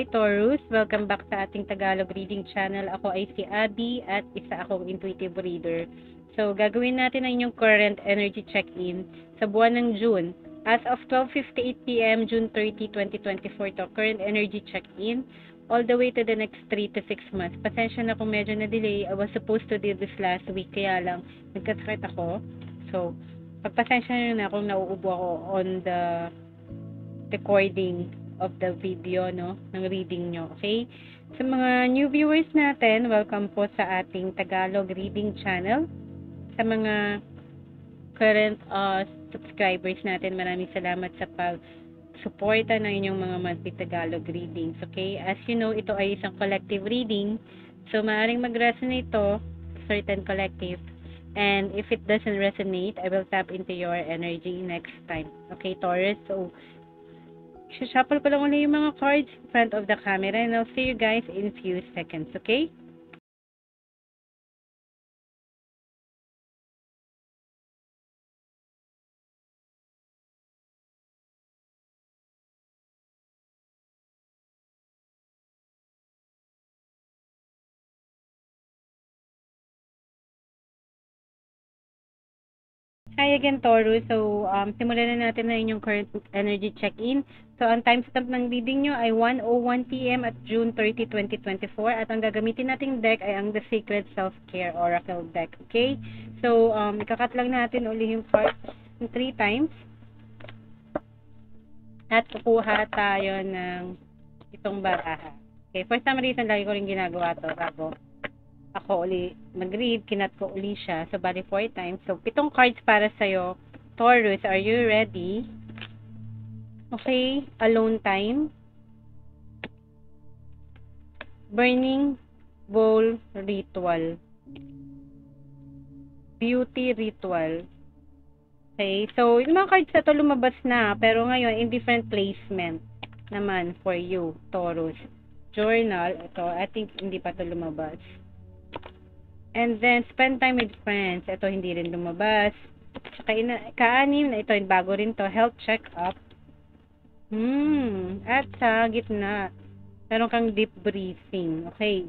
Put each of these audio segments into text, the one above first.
Hi Taurus! Welcome back sa ating Tagalog reading channel. Ako ay si Abby at isa akong intuitive reader. So, gagawin natin ang inyong current energy check-in sa buwan ng June. As of 12:58 p.m. June 30, 2024 to, current energy check-in all the way to the next 3 to 6 months. Pasensya na kung medyo na-delay. I was supposed to do this last week, kaya lang nagkasakit ako. So, pagpasensya nyo na kung nauubo ako on the recording of the video, no, ng reading nyo, okay? Sa mga new viewers natin, welcome po sa ating Tagalog reading channel. Sa mga current subscribers natin, maraming salamat sa pag-suporta ng inyong mga monthly Tagalog readings, okay? As you know, ito ay isang collective reading, so maaaring mag-resonate to certain collective, and if it doesn't resonate, I will tap into your energy next time, okay, Taurus? So, shuffle ko lang ulit yung mga cards in front of the camera and I'll see you guys in a few seconds, okay? Hi again, Taurus. So, simulan na natin na inyong current energy check-in. So, ang timestamp ng reading nyo ay 1:01 p.m. at June 30, 2024. At ang gagamitin nating deck ay ang The Sacred Self-Care Oracle deck. Okay? So, ikakat lang natin uli yung cards 3 times. At kukuha tayo ng itong baraha. Okay, for some reason, lagi ko rin ginagawa to bago ako uli mag-read, kinat ko uli siya. So, bali 4 times. So, 7 cards para sa'yo. Taurus, are you ready? Okay, alone time. Burning bowl ritual. Beauty ritual. Okay, so, yung mga cards na to lumabas na, pero ngayon, in different placement naman for you, Taurus. Journal, ito, I think hindi pa to lumabas. And then, spend time with friends. Ito, hindi rin lumabas. Saka, ka-anim na ito, bago rin to. Health check-up. At sa gitna, meron kang deep breathing. Okay.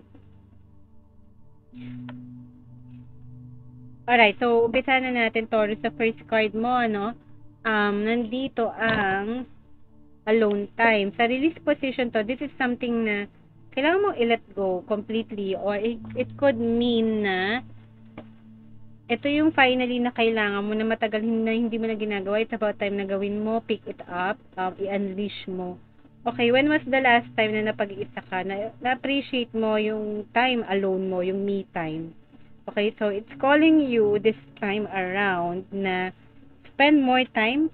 Alright, so, umpisa na natin, Taurus, sa first card mo, ano? Nandito ang alone time. Sa release position to, this is something na kailangan mo i-let go completely, or it could mean na ito yung finally na kailangan mo na matagal na hindi mo na ginagawa. It's about time na gawin mo, pick it up, i-unleash mo. Okay, when was the last time na napag-iisa ka, na-appreciate mo yung time alone mo, yung me time? Okay, so it's calling you this time around na spend more time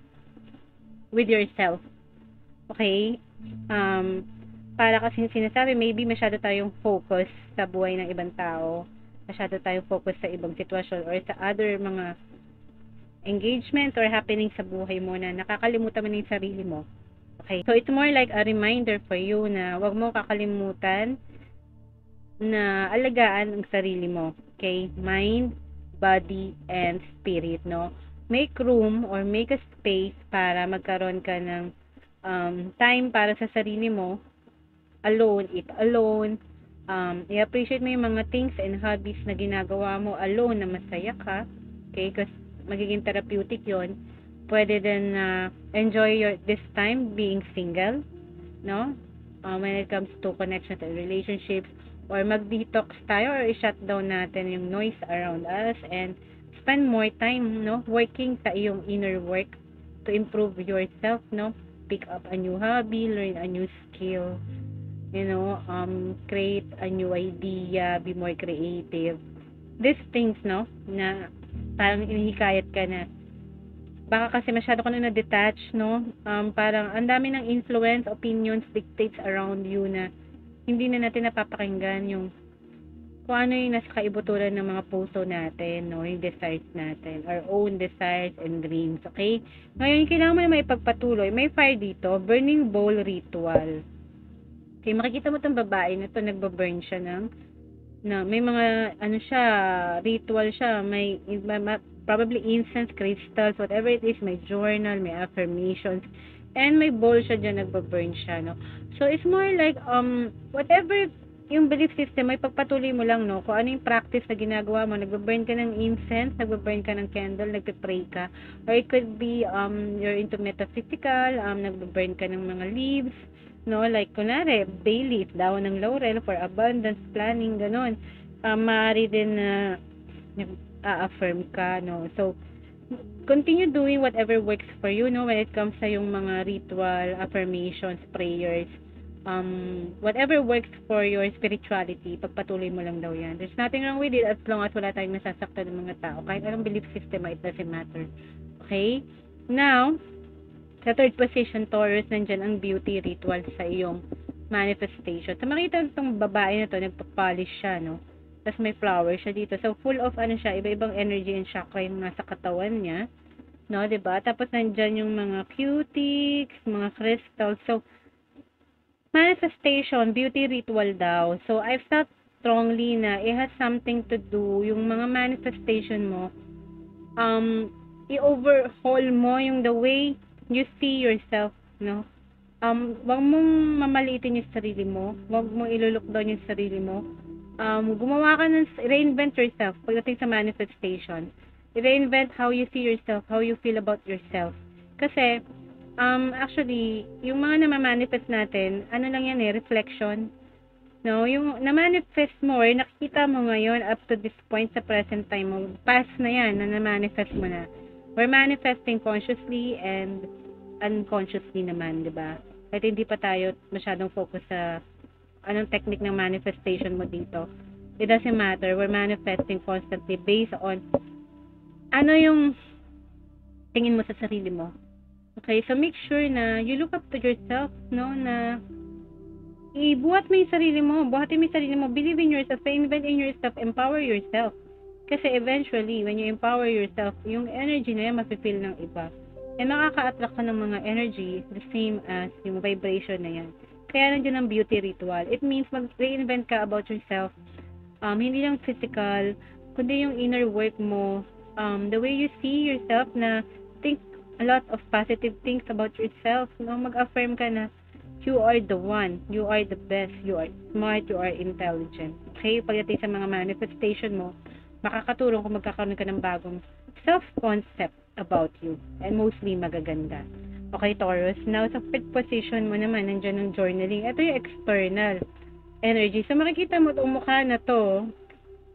with yourself. Okay? Para kasi sinasabi, maybe masyado tayong focus sa buhay ng ibang tao, masyado tayong focus sa ibang sitwasyon or sa other mga engagement or happening sa buhay mo na nakakalimutan mo na yung sarili mo. Okay, so it's more like a reminder for you na wag mo kakalimutan na alagaan ang sarili mo. Okay, mind, body, and spirit, no? Make room or make a space para magkaroon ka ng time para sa sarili mo, alone, eat alone, i-appreciate mo yung mga things and hobbies na ginagawa mo alone na masaya ka, okay, because magiging therapeutic yon. Pwede din enjoy this time being single, no, when it comes to connections and relationships, or mag-detox tayo or i-shut down natin yung noise around us and spend more time, no, working sa iyong inner work to improve yourself, no, pick up a new hobby, learn a new skill, you know, create a new idea, be more creative. These things, no, na parang inihikayat ka na baka kasi masyado ka na na-detach, no, parang ang dami ng influence, opinions, dictates around you na hindi na natin napapakinggan yung kung ano yung nasa kaibuturan ng mga puso natin, no, yung desires natin, our own desires and dreams, okay? Ngayon, kailangan mo na maipagpatuloy. May fire dito, burning bowl ritual. Okay, makikita mo itong babae na ito, nagbaburn siya may mga, ano siya, ritual siya, may probably incense, crystals, whatever it is, may journal, may affirmations. And may bowl siya dyan, nagbaburn siya, no? So, it's more like, whatever yung belief system, may pagpatuloy mo lang, no? Kung ano yung practice na ginagawa mo, nagbaburn ka ng incense, nagbaburn ka ng candle, nagpe-pray ka. Or it could be, you're into metaphysical, nagbaburn ka ng mga leaves, no? Like, kunwari, bay leaf, dahon ng laurel for abundance, planning, ganon. Maaari din na affirm ka, no? So, continue doing whatever works for you, no, when it comes sa yung mga ritual, affirmations, prayers, whatever works for your spirituality, pagpatuloy mo lang daw yan. There's nothing wrong with it as long as wala tayong nasasaktan ng mga tao. Kahit anong belief system, it doesn't matter. Okay? Now, sa third position, Taurus, nandyan ang beauty ritual sa iyong manifestation. So, makita itong babae na to, nagpapolish siya, no? Tapos may flower siya dito. So, full of ano siya, iba-ibang energy and chakra yung nasa katawan niya. No, 'di ba? Tapos nandyan yung mga cutics, mga crystals. So, manifestation, beauty ritual daw. So, I felt strongly na it has something to do, yung mga manifestation mo, i-overhaul mo yung the way you see yourself, no? Wag mong mamaliitin yung sarili mo. Wag mong ilulok down yung sarili mo. Gumawa ka ng reinvent yourself pagdating sa manifestation. Reinvent how you see yourself, how you feel about yourself. Kasi, actually, yung mga na-manifest natin, ano lang yan reflection. No, yung na-manifest mo or nakikita mo ngayon up to this point sa present time mo, past na yan, na na-manifest mo na. We're manifesting consciously and unconsciously naman, di ba? Kahit hindi pa tayo masyadong focus sa anong technique ng manifestation mo dito. It doesn't matter. We're manifesting constantly based on ano yung tingin mo sa sarili mo. Okay? So, make sure na you look up to yourself, no? Na ibuhat mo yung sarili mo. Buhatin mo yung sarili mo. Believe in yourself. Invest in yourself. Empower yourself. Kasi eventually, when you empower yourself, yung energy na yan mapipil ng iba. And makaka-attract ka ng mga energy the same as yung vibration na yan. Kaya nandiyan ang beauty ritual. It means mag-reinvent ka about yourself. Hindi lang physical, kundi yung inner work mo. The way you see yourself na think a lot of positive things about yourself. No? Mag-affirm ka na you are the one. You are the best. You are smart. You are intelligent. Okay? Pagdating sa mga manifestation mo, makakatulong kung magkakaroon ka ng bagong self-concept about you. And mostly magaganda. Okay, Taurus. Now, sa fifth position mo naman, nandiyan ang journaling. Ito yung external energy. So, makikita mo itong mukha na to.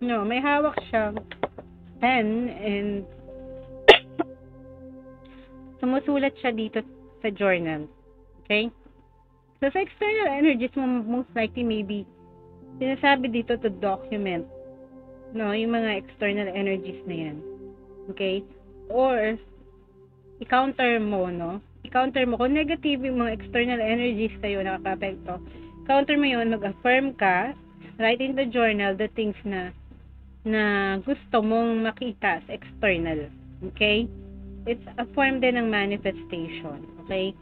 No, may hawak siyang pen and sumusulat siya dito sa journal. Okay? So, sa external energies mo, most likely maybe, sinasabi dito to document, no, yung mga external energies na yan. Okay? Or, i-counter mo, no? I-counter mo. Kung negative yung mga external energies sa'yo nakaka-apekto, counter mo yun, mag-affirm ka, write in the journal the things na gusto mong makita sa external. Okay? It's a form din ng manifestation. Okay?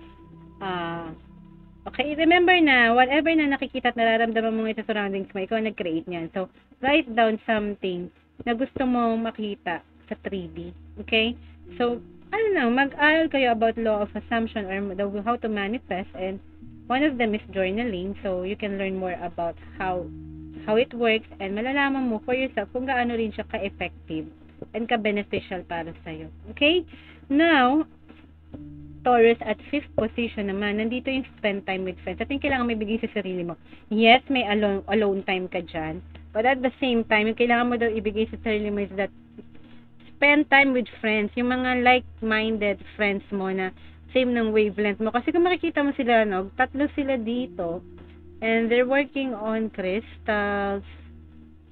Okay, remember na, whatever na nakikita at nararamdaman mo sa surroundings mo, ikaw nag-create niyan. So, write down something na gusto mong makita sa 3D. Okay? So, mag-aral kayo about law of assumption or how to manifest, and one of them is journaling, so you can learn more about how it works, and malalaman mo for yourself kung gaano rin siya ka-effective and ka-beneficial para sa'yo. Okay? Now, Taurus, at fifth position naman, nandito yung spend time with friends. At yung kailangan may bigay sa sarili mo. Yes, may alone time ka dyan, but at the same time, yung kailangan mo daw ibigay sa sarili mo is that spend time with friends, yung mga like-minded friends mo na same ng wavelength mo. Kasi kung makikita mo sila, no, 3 sila dito, and they're working on crystals,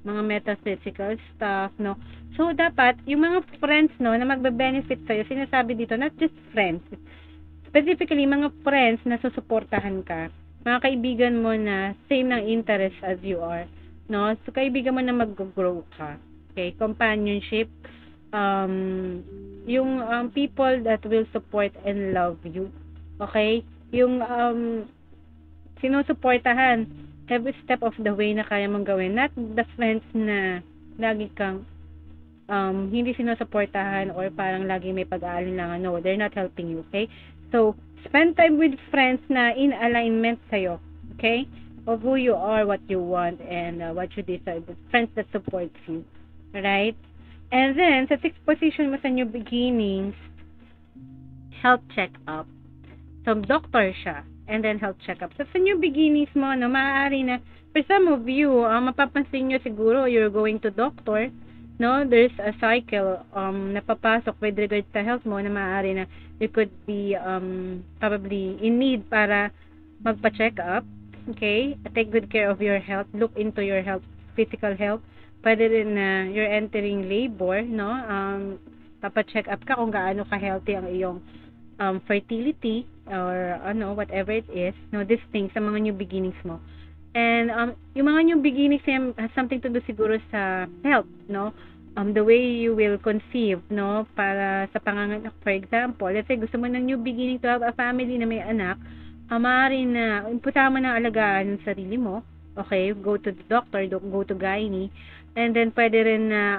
mga metaphysical stuff, no. So, dapat, yung mga friends, no, na magbe-benefit sa'yo, sinasabi dito, not just friends, specifically, mga friends na susuportahan ka, mga kaibigan mo na same ng interest as you are, no. So, kaibigan mo na mag-grow ka. Okay, companionship, yung people that will support and love you. Okay? Yung sinusuportahan every step of the way na kaya mong gawin. Not the friends na lagi kang hindi sinusuportahan or parang lagi may pag-aalinlangan. No, they're not helping you. Okay? So, spend time with friends na in alignment sa'yo. Okay? Of who you are, what you want, and what you deserve. Friends that supports you. Right? And then, sa sixth position mo sa new beginnings, health check-up. So, doctor siya. And then, health check-up. So, sa new beginnings mo, no, maaari na, for some of you, mapapansin nyo siguro, you're going to doctor, no? There's a cycle na papasok with regards sa health mo na maaari na you could be probably in need para magpa-check up. Okay? Take good care of your health. Look into your health, physical health. Pwede rin na you're entering labor, no? Papa-check up ka kung gaano ka-healthy ang iyong fertility or whatever it is. No, these things sa mga new beginnings mo. And yung mga new beginnings has something to do siguro sa health, no? The way you will conceive, no? Para sa panganganak, for example, let's say gusto mo ng new beginning to have a family na may anak, maaari na imputa mo na alagaan ng sarili mo. Okay, go to the doctor, go to gynae. And then pwede rin na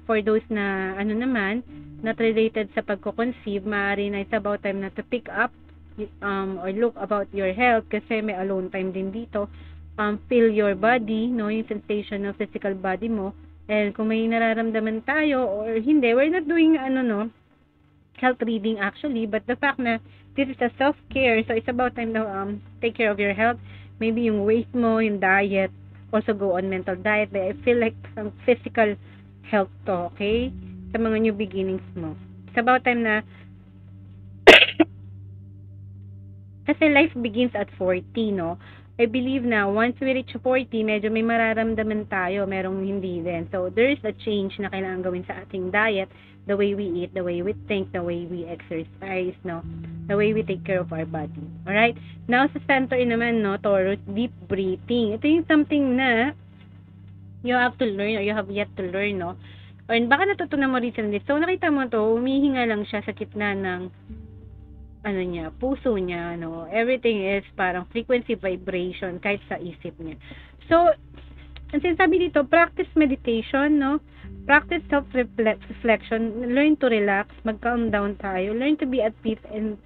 for those na naman not related sa pagko-conceive, maaari na it's about time na to pick up or look about your health kasi may alone time din dito. Feel your body, no, yung sensation ng physical body mo. And kung may nararamdaman tayo or hindi, we're not doing health reading actually, but the fact na this is a self-care, so it's about time na take care of your health. Maybe yung weight mo, yung diet, also go on mental diet. But I feel like some physical health to, okay? Sa mga new beginnings mo. It's about time na kasi life begins at 40, no? I believe na once we reach 40, medyo may mararamdaman tayo, merong hindi din. So, there is a change na kailangan gawin sa ating diet, the way we eat, the way we think, the way we exercise, no? The way we take care of our body. Alright? Now, sa center naman, no, Taurus, deep breathing. Ito yung something na you have to learn or you have yet to learn, no? Or baka natutunan mo recently. So, nakita mo to, humihinga lang siya sa gitna ng puso niya, no? Everything is parang frequency vibration kahit sa isip niya. So, ang sinasabi dito, practice meditation, no? Practice self-reflection, learn to relax, mag-calm down tayo, learn to be at peace and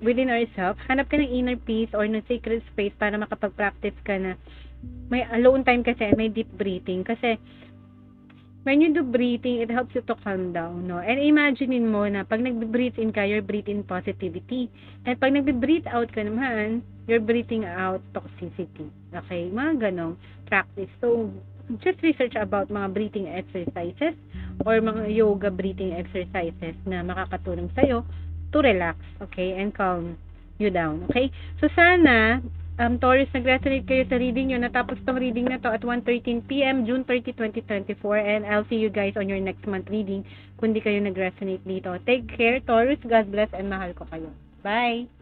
within ourselves. Hanap ka ng inner peace or ng sacred space para makapag-practice ka na may alone time kasi, may deep breathing. Kasi, when you do breathing, it helps you to calm down, no? And imaginein mo na pag nag-breathe in ka, you're breathing positivity. And pag nag-breathe out ka naman, you're breathing out toxicity. Okay? Mga ganong practice. So, just research about mga breathing exercises or mga yoga breathing exercises na makakatulong sa'yo to relax, okay? And calm you down, okay? So, sana Taurus, nag-resonate kayo sa reading nyo. Natapos tong reading na to at 1:13 p.m. June 30, 2024. And I'll see you guys on your next month reading kung di kayo nag-resonate dito. Take care, Taurus. God bless and mahal ko kayo. Bye!